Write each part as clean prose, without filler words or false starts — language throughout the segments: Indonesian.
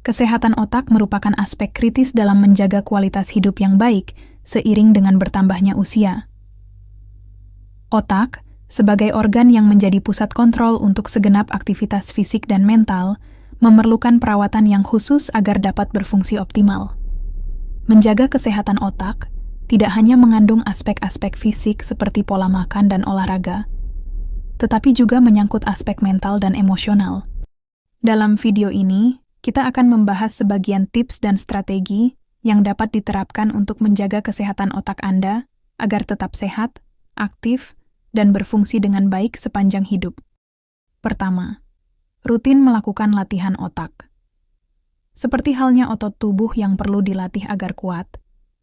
Kesehatan otak merupakan aspek kritis dalam menjaga kualitas hidup yang baik seiring dengan bertambahnya usia. Otak, sebagai organ yang menjadi pusat kontrol untuk segenap aktivitas fisik dan mental, memerlukan perawatan yang khusus agar dapat berfungsi optimal. Menjaga kesehatan otak tidak hanya mengandung aspek-aspek fisik seperti pola makan dan olahraga, tetapi juga menyangkut aspek mental dan emosional. Dalam video ini, kita akan membahas sebagian tips dan strategi yang dapat diterapkan untuk menjaga kesehatan otak Anda agar tetap sehat, aktif, dan berfungsi dengan baik sepanjang hidup. Pertama, rutin melakukan latihan otak. Seperti halnya otot tubuh yang perlu dilatih agar kuat,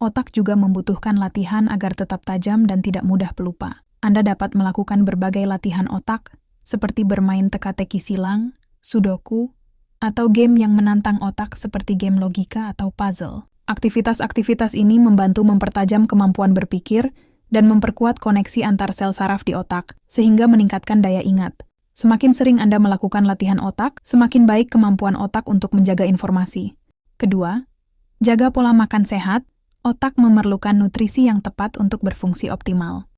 otak juga membutuhkan latihan agar tetap tajam dan tidak mudah pelupa. Anda dapat melakukan berbagai latihan otak, seperti bermain teka-teki silang, sudoku, atau game yang menantang otak seperti game logika atau puzzle. Aktivitas-aktivitas ini membantu mempertajam kemampuan berpikir dan memperkuat koneksi antar sel saraf di otak, sehingga meningkatkan daya ingat. Semakin sering Anda melakukan latihan otak, semakin baik kemampuan otak untuk menjaga informasi. Kedua, jaga pola makan sehat. Otak memerlukan nutrisi yang tepat untuk berfungsi optimal.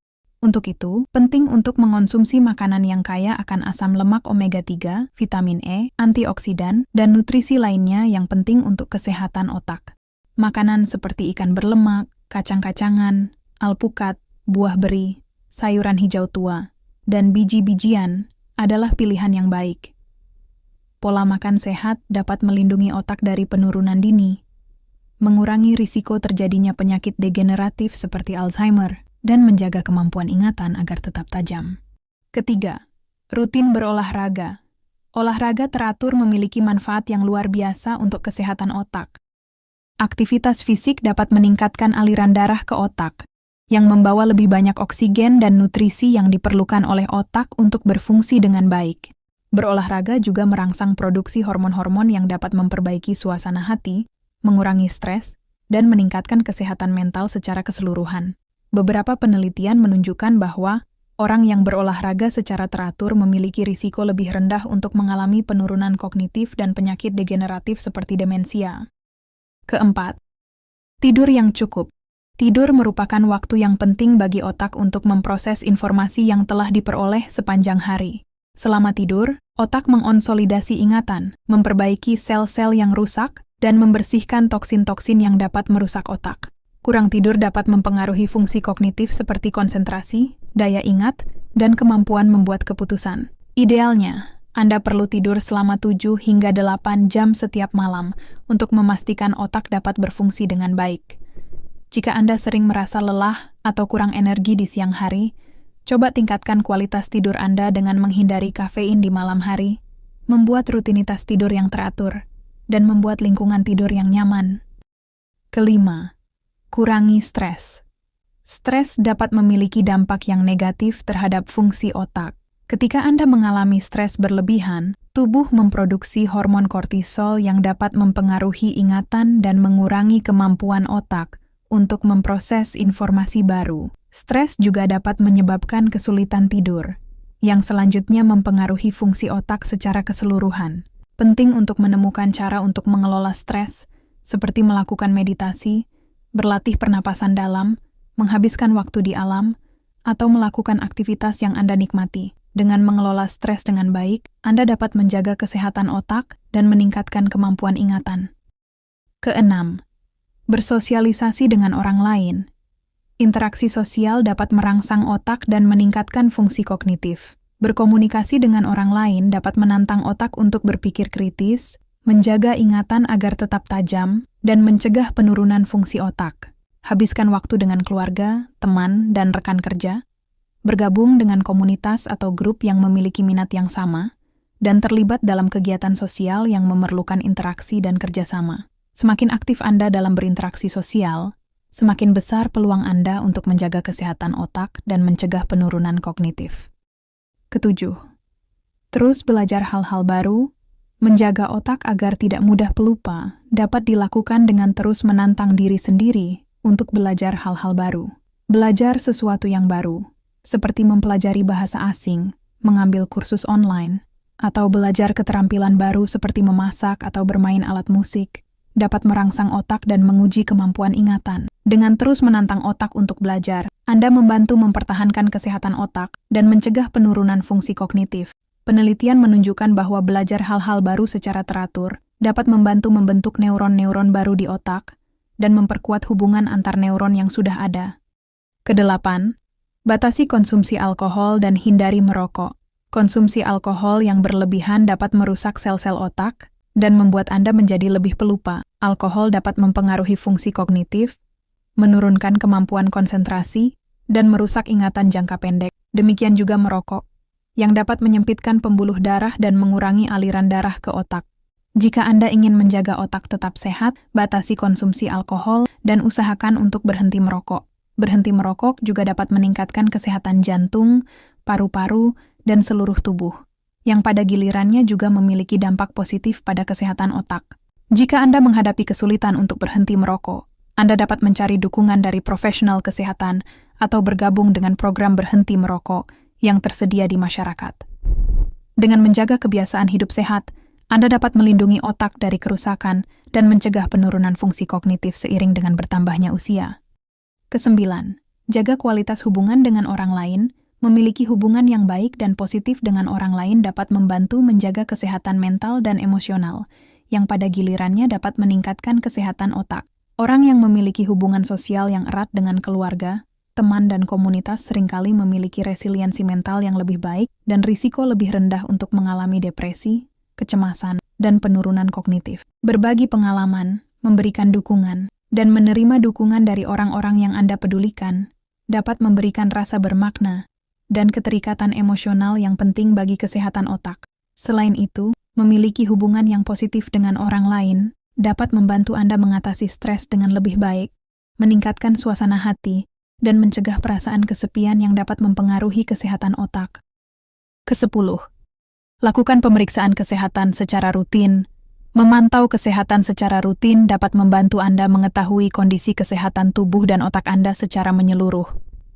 Untuk itu, penting untuk mengonsumsi makanan yang kaya akan asam lemak omega-3, vitamin E, antioksidan, dan nutrisi lainnya yang penting untuk kesehatan otak. Makanan seperti ikan berlemak, kacang-kacangan, alpukat, buah beri, sayuran hijau tua, dan biji-bijian adalah pilihan yang baik. Pola makan sehat dapat melindungi otak dari penurunan dini, mengurangi risiko terjadinya penyakit degeneratif seperti Alzheimer, dan menjaga kemampuan ingatan agar tetap tajam. Ketiga, rutin berolahraga. Olahraga teratur memiliki manfaat yang luar biasa untuk kesehatan otak. Aktivitas fisik dapat meningkatkan aliran darah ke otak, yang membawa lebih banyak oksigen dan nutrisi yang diperlukan oleh otak untuk berfungsi dengan baik. Berolahraga juga merangsang produksi hormon-hormon yang dapat memperbaiki suasana hati, mengurangi stres, dan meningkatkan kesehatan mental secara keseluruhan. Beberapa penelitian menunjukkan bahwa orang yang berolahraga secara teratur memiliki risiko lebih rendah untuk mengalami penurunan kognitif dan penyakit degeneratif seperti demensia. Keempat, tidur yang cukup. Tidur merupakan waktu yang penting bagi otak untuk memproses informasi yang telah diperoleh sepanjang hari. Selama tidur, otak mengonsolidasi ingatan, memperbaiki sel-sel yang rusak, dan membersihkan toksin-toksin yang dapat merusak otak. Kurang tidur dapat mempengaruhi fungsi kognitif seperti konsentrasi, daya ingat, dan kemampuan membuat keputusan. Idealnya, Anda perlu tidur selama 7 hingga 8 jam setiap malam untuk memastikan otak dapat berfungsi dengan baik. Jika Anda sering merasa lelah atau kurang energi di siang hari, coba tingkatkan kualitas tidur Anda dengan menghindari kafein di malam hari, membuat rutinitas tidur yang teratur, dan membuat lingkungan tidur yang nyaman. Kelima, kurangi stres. Stres dapat memiliki dampak yang negatif terhadap fungsi otak. Ketika Anda mengalami stres berlebihan, tubuh memproduksi hormon kortisol yang dapat mempengaruhi ingatan dan mengurangi kemampuan otak untuk memproses informasi baru. Stres juga dapat menyebabkan kesulitan tidur, yang selanjutnya mempengaruhi fungsi otak secara keseluruhan. Penting untuk menemukan cara untuk mengelola stres, seperti melakukan meditasi, berlatih pernapasan dalam, menghabiskan waktu di alam, atau melakukan aktivitas yang Anda nikmati. Dengan mengelola stres dengan baik, Anda dapat menjaga kesehatan otak dan meningkatkan kemampuan ingatan. Keenam, bersosialisasi dengan orang lain. Interaksi sosial dapat merangsang otak dan meningkatkan fungsi kognitif. Berkomunikasi dengan orang lain dapat menantang otak untuk berpikir kritis, menjaga ingatan agar tetap tajam, dan mencegah penurunan fungsi otak. Habiskan waktu dengan keluarga, teman, dan rekan kerja, bergabung dengan komunitas atau grup yang memiliki minat yang sama, dan terlibat dalam kegiatan sosial yang memerlukan interaksi dan kerjasama. Semakin aktif Anda dalam berinteraksi sosial, semakin besar peluang Anda untuk menjaga kesehatan otak dan mencegah penurunan kognitif. Ketujuh, terus belajar hal-hal baru. Menjaga otak agar tidak mudah pelupa dapat dilakukan dengan terus menantang diri sendiri untuk belajar hal-hal baru. Belajar sesuatu yang baru, seperti mempelajari bahasa asing, mengambil kursus online, atau belajar keterampilan baru seperti memasak atau bermain alat musik, dapat merangsang otak dan menguji kemampuan ingatan. Dengan terus menantang otak untuk belajar, Anda membantu mempertahankan kesehatan otak dan mencegah penurunan fungsi kognitif. Penelitian menunjukkan bahwa belajar hal-hal baru secara teratur dapat membantu membentuk neuron-neuron baru di otak dan memperkuat hubungan antar neuron yang sudah ada. Kedelapan, batasi konsumsi alkohol dan hindari merokok. Konsumsi alkohol yang berlebihan dapat merusak sel-sel otak dan membuat Anda menjadi lebih pelupa. Alkohol dapat mempengaruhi fungsi kognitif, menurunkan kemampuan konsentrasi, dan merusak ingatan jangka pendek. Demikian juga merokok, yang dapat menyempitkan pembuluh darah dan mengurangi aliran darah ke otak. Jika Anda ingin menjaga otak tetap sehat, batasi konsumsi alkohol dan usahakan untuk berhenti merokok. Berhenti merokok juga dapat meningkatkan kesehatan jantung, paru-paru, dan seluruh tubuh, yang pada gilirannya juga memiliki dampak positif pada kesehatan otak. Jika Anda menghadapi kesulitan untuk berhenti merokok, Anda dapat mencari dukungan dari profesional kesehatan atau bergabung dengan program berhenti merokok yang tersedia di masyarakat. Dengan menjaga kebiasaan hidup sehat, Anda dapat melindungi otak dari kerusakan dan mencegah penurunan fungsi kognitif seiring dengan bertambahnya usia. Kesembilan, jaga kualitas hubungan dengan orang lain. Memiliki hubungan yang baik dan positif dengan orang lain dapat membantu menjaga kesehatan mental dan emosional, yang pada gilirannya dapat meningkatkan kesehatan otak. Orang yang memiliki hubungan sosial yang erat dengan keluarga, teman dan komunitas seringkali memiliki resiliensi mental yang lebih baik dan risiko lebih rendah untuk mengalami depresi, kecemasan, dan penurunan kognitif. Berbagi pengalaman, memberikan dukungan, dan menerima dukungan dari orang-orang yang Anda pedulikan dapat memberikan rasa bermakna dan keterikatan emosional yang penting bagi kesehatan otak. Selain itu, memiliki hubungan yang positif dengan orang lain dapat membantu Anda mengatasi stres dengan lebih baik, meningkatkan suasana hati, dan mencegah perasaan kesepian yang dapat mempengaruhi kesehatan otak. Kesepuluh, lakukan pemeriksaan kesehatan secara rutin. Memantau kesehatan secara rutin dapat membantu Anda mengetahui kondisi kesehatan tubuh dan otak Anda secara menyeluruh.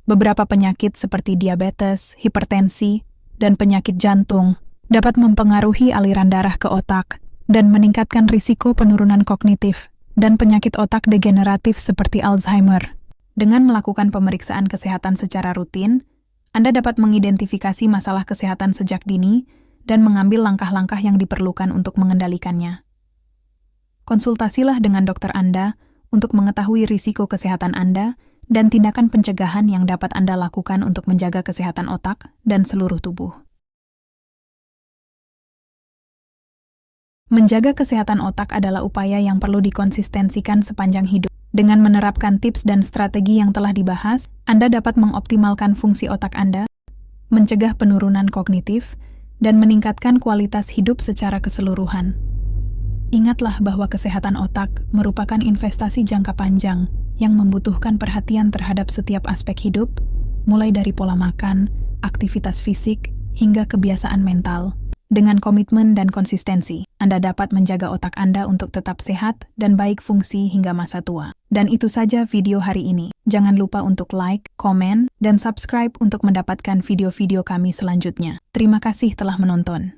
Beberapa penyakit seperti diabetes, hipertensi, dan penyakit jantung dapat mempengaruhi aliran darah ke otak dan meningkatkan risiko penurunan kognitif dan penyakit otak degeneratif seperti Alzheimer. Dengan melakukan pemeriksaan kesehatan secara rutin, Anda dapat mengidentifikasi masalah kesehatan sejak dini dan mengambil langkah-langkah yang diperlukan untuk mengendalikannya. Konsultasilah dengan dokter Anda untuk mengetahui risiko kesehatan Anda dan tindakan pencegahan yang dapat Anda lakukan untuk menjaga kesehatan otak dan seluruh tubuh. Menjaga kesehatan otak adalah upaya yang perlu dikonsistensikan sepanjang hidup. Dengan menerapkan tips dan strategi yang telah dibahas, Anda dapat mengoptimalkan fungsi otak Anda, mencegah penurunan kognitif, dan meningkatkan kualitas hidup secara keseluruhan. Ingatlah bahwa kesehatan otak merupakan investasi jangka panjang yang membutuhkan perhatian terhadap setiap aspek hidup, mulai dari pola makan, aktivitas fisik, hingga kebiasaan mental. Dengan komitmen dan konsistensi, Anda dapat menjaga otak Anda untuk tetap sehat dan baik fungsi hingga masa tua. Dan itu saja video hari ini. Jangan lupa untuk like, komen, dan subscribe untuk mendapatkan video-video kami selanjutnya. Terima kasih telah menonton.